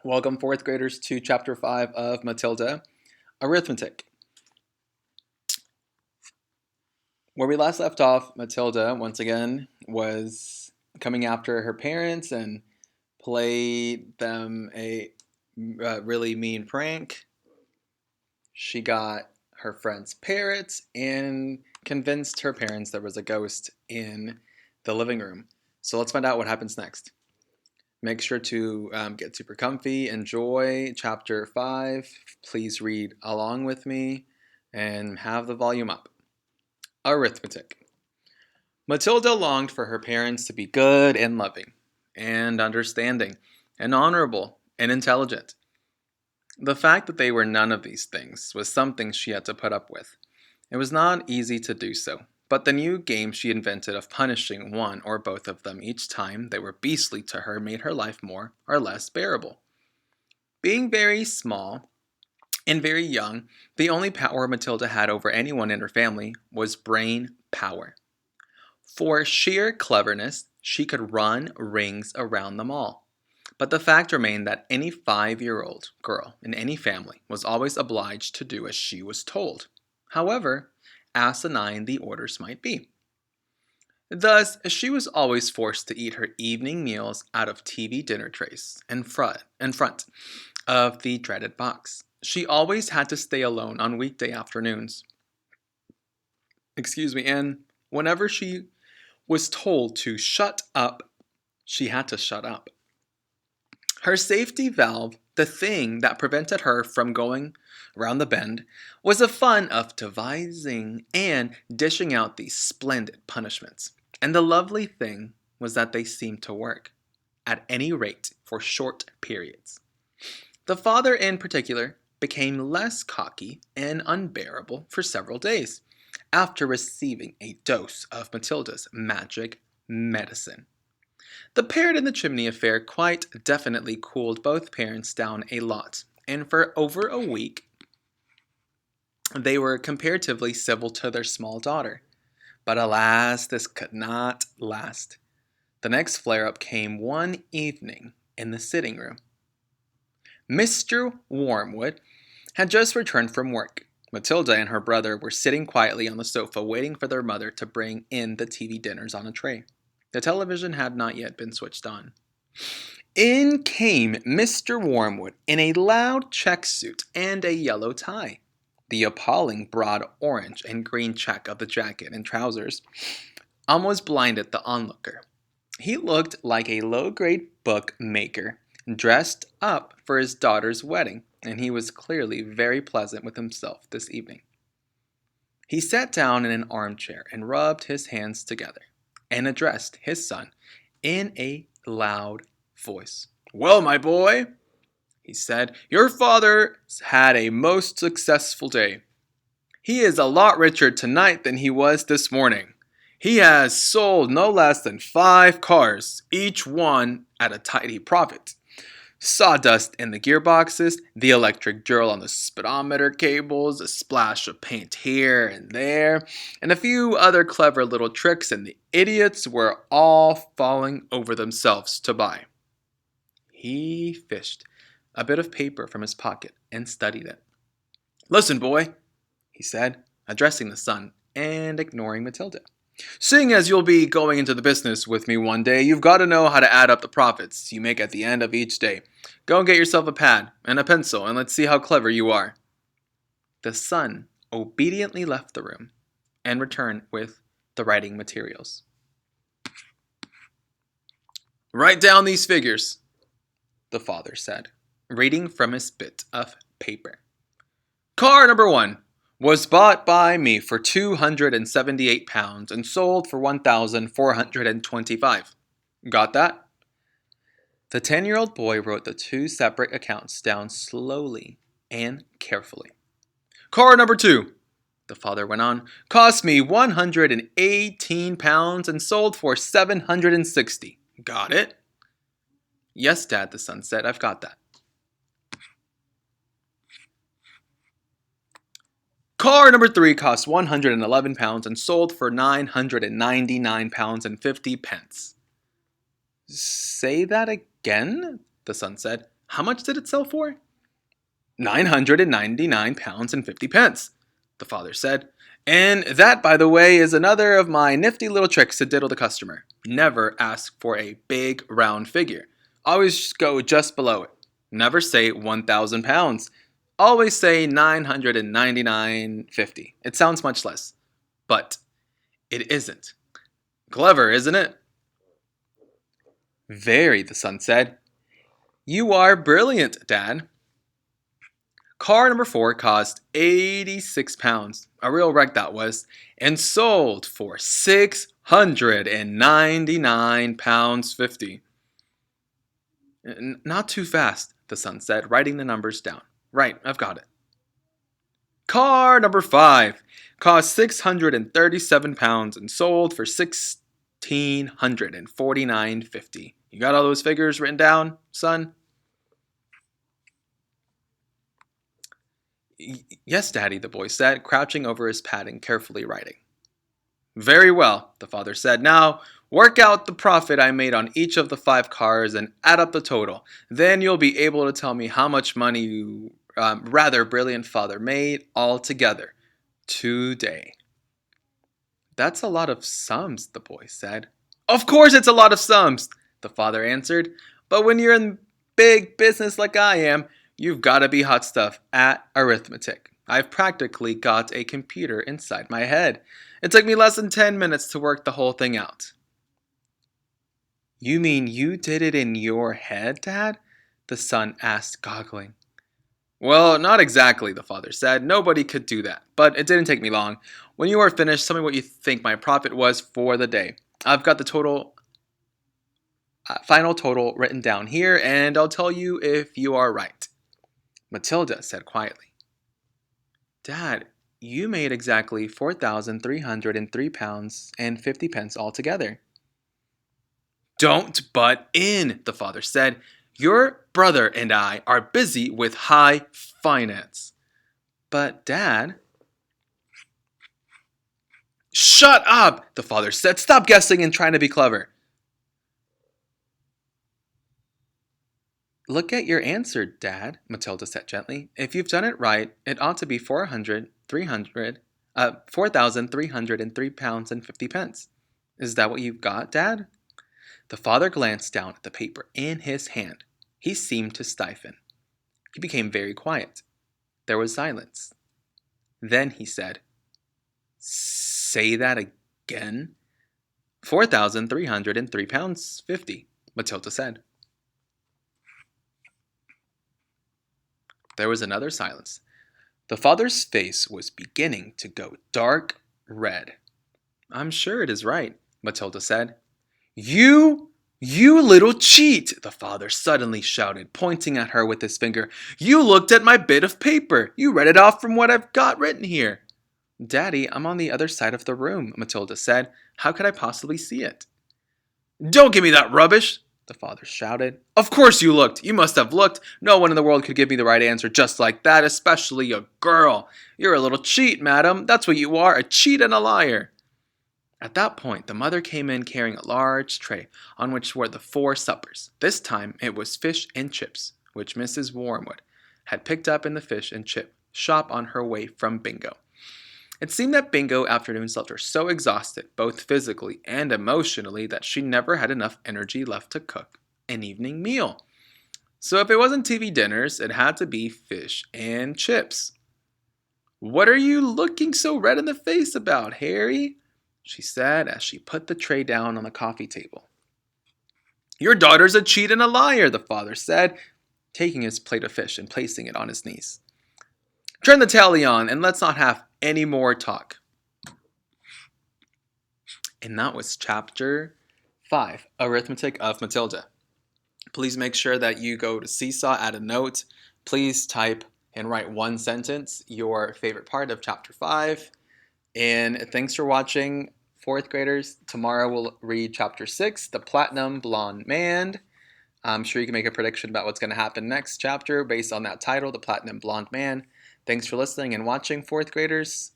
Welcome, fourth graders, to Chapter 5 of Matilda, Arithmetic. Where we last left off, Matilda, once again, was coming after her parents and played them a really mean prank. She got her friend's parrots and convinced her parents there was a ghost in the living room. So let's find out what happens next. Make sure to get super comfy, enjoy Chapter 5. Please read along with me and have the volume up. Arithmetic. Matilda longed for her parents to be good and loving, and understanding, and honorable, and intelligent. The fact that they were none of these things was something she had to put up with. It was not easy to do so, but the new game she invented of punishing one or both of them each time they were beastly to her made her life more or less bearable. Being very small and very young, the only power Matilda had over anyone in her family was brain power. For sheer cleverness, she could run rings around them all. But the fact remained that any 5-year-old girl in any family was always obliged to do as she was told, however asinine the orders might be. Thus, she was always forced to eat her evening meals out of TV dinner trays in front of the dreaded box. She always had to stay alone on weekday afternoons. And whenever she was told to shut up, she had to shut up. Her safety valve, the thing that prevented her from going around the bend, was the fun of devising and dishing out these splendid punishments. And the lovely thing was that they seemed to work, at any rate for short periods. The father, in particular, became less cocky and unbearable for several days, after receiving a dose of Matilda's magic medicine. The parrot in the chimney affair quite definitely cooled both parents down a lot, and for over a week they were comparatively civil to their small daughter. But alas, this could not last. The next flare-up came one evening in the sitting room. Mr. Wormwood had just returned from work. Matilda and her brother were sitting quietly on the sofa waiting for their mother to bring in the TV dinners on a tray. The television had not yet been switched on. In came Mr. Wormwood in a loud check suit and a yellow tie. The appalling broad orange and green check of the jacket and trousers almost blinded the onlooker. He looked like a low-grade bookmaker dressed up for his daughter's wedding, and he was clearly very pleasant with himself this evening. He sat down in an armchair and rubbed his hands together, and addressed his son in a loud voice. "Well, my boy," he said, "your father's had a most successful day. He is a lot richer tonight than he was this morning. He has sold no less than 5 cars, each one at a tidy profit. Sawdust in the gearboxes, the electric drill on the speedometer cables, a splash of paint here and there, and a few other clever little tricks, and the idiots were all falling over themselves to buy." He fished a bit of paper from his pocket and studied it. "Listen, boy," he said, addressing the son and ignoring Matilda. "Seeing as you'll be going into the business with me one day, you've got to know how to add up the profits you make at the end of each day. Go and get yourself a pad and a pencil, and let's see how clever you are." The son obediently left the room and returned with the writing materials. "Write down these figures," the father said, reading from his bit of paper. "Car number 1 was bought by me for £278 and sold for £1,425. Got that?" The 10-year-old boy wrote the 2 separate accounts down slowly and carefully. "Car number 2," the father went on, "cost me £118 and sold for £760. Got it?" "Yes, Dad," the son said, "I've got that." "Car number 3 cost £111 and sold for £999 and 50 pence. "Say that again," the son said. How much did it sell for? 999 pounds and 50 pence, the father said. And that, by the way, is another of my nifty little tricks to diddle the customer. Never ask for a big round figure. Always go just below it. Never say 1,000 pounds. Always say 999.50. It sounds much less. But it isn't. Clever, isn't it? Very, the son said. You are brilliant, Dad. Car number 4 cost 86 pounds, a real wreck that was, and sold for 699 pounds 50. Not too fast, the son said, writing the numbers down. Right, I've got it. Car number 5 cost 637 pounds and sold for 1,649.50. You got all those figures written down, son? Yes, Daddy, the boy said, crouching over his pad and carefully writing. Very well, the father said. Now, work out the profit I made on each of the 5 cars and add up the total. Then you'll be able to tell me how much money you, rather brilliant father, made altogether today. That's a lot of sums, the boy said. Of course it's a lot of sums, the father answered. But when you're in big business like I am, you've got to be hot stuff at arithmetic. I've practically got a computer inside my head. It took me less than 10 minutes to work the whole thing out. You mean you did it in your head, Dad? The son asked, goggling. Well, not exactly, the father said. Nobody could do that, but it didn't take me long. When you are finished, tell me what you think my profit was for the day. I've got the final total written down here, and I'll tell you if you are right. Matilda said quietly. Dad, you made exactly 4,303 pounds and 50 pence altogether. Don't butt in, the father said. Your brother and I are busy with high finance. But, Dad... Shut up, the father said. Stop guessing and trying to be clever. Look at your answer, Dad, Matilda said gently. If you've done it right, it ought to be 4,303 pounds and 50 pence. Is that what you've got, Dad? The father glanced down at the paper in his hand. He seemed to stiffen. He became very quiet. There was silence. Then he said, Say that again? 4,303 pounds 50, Matilda said. There was another silence. The father's face was beginning to go dark red. I'm sure it is right, Matilda said. You little cheat, the father suddenly shouted, pointing at her with his finger. You looked at my bit of paper. You read it off from what I've got written here. Daddy, I'm on the other side of the room, Matilda said. How could I possibly see it? Don't give me that rubbish, the father shouted. Of course you looked. You must have looked. No one in the world could give me the right answer just like that, especially a girl. You're a little cheat, madam. That's what you are, a cheat and a liar. At that point, the mother came in carrying a large tray on which were the 4 suppers. This time, it was fish and chips, which Mrs. Wormwood had picked up in the fish and chip shop on her way from Bingo. It seemed that Bingo afternoons left her so exhausted, both physically and emotionally, that she never had enough energy left to cook an evening meal. So if it wasn't TV dinners, it had to be fish and chips. What are you looking so red in the face about, Harry? She said as she put the tray down on the coffee table. Your daughter's a cheat and a liar, the father said, taking his plate of fish and placing it on his knees. Turn the telly on and let's not have any more talk. And that was chapter 5, Arithmetic of Matilda. Please make sure that you go to Seesaw, add a note. Please type and write one sentence, your favorite part of chapter 5. And thanks for watching, 4th graders. Tomorrow we'll read chapter 6, The Platinum Blonde Man. I'm sure you can make a prediction about what's going to happen next chapter based on that title, The Platinum Blonde Man. Thanks for listening and watching, 4th graders.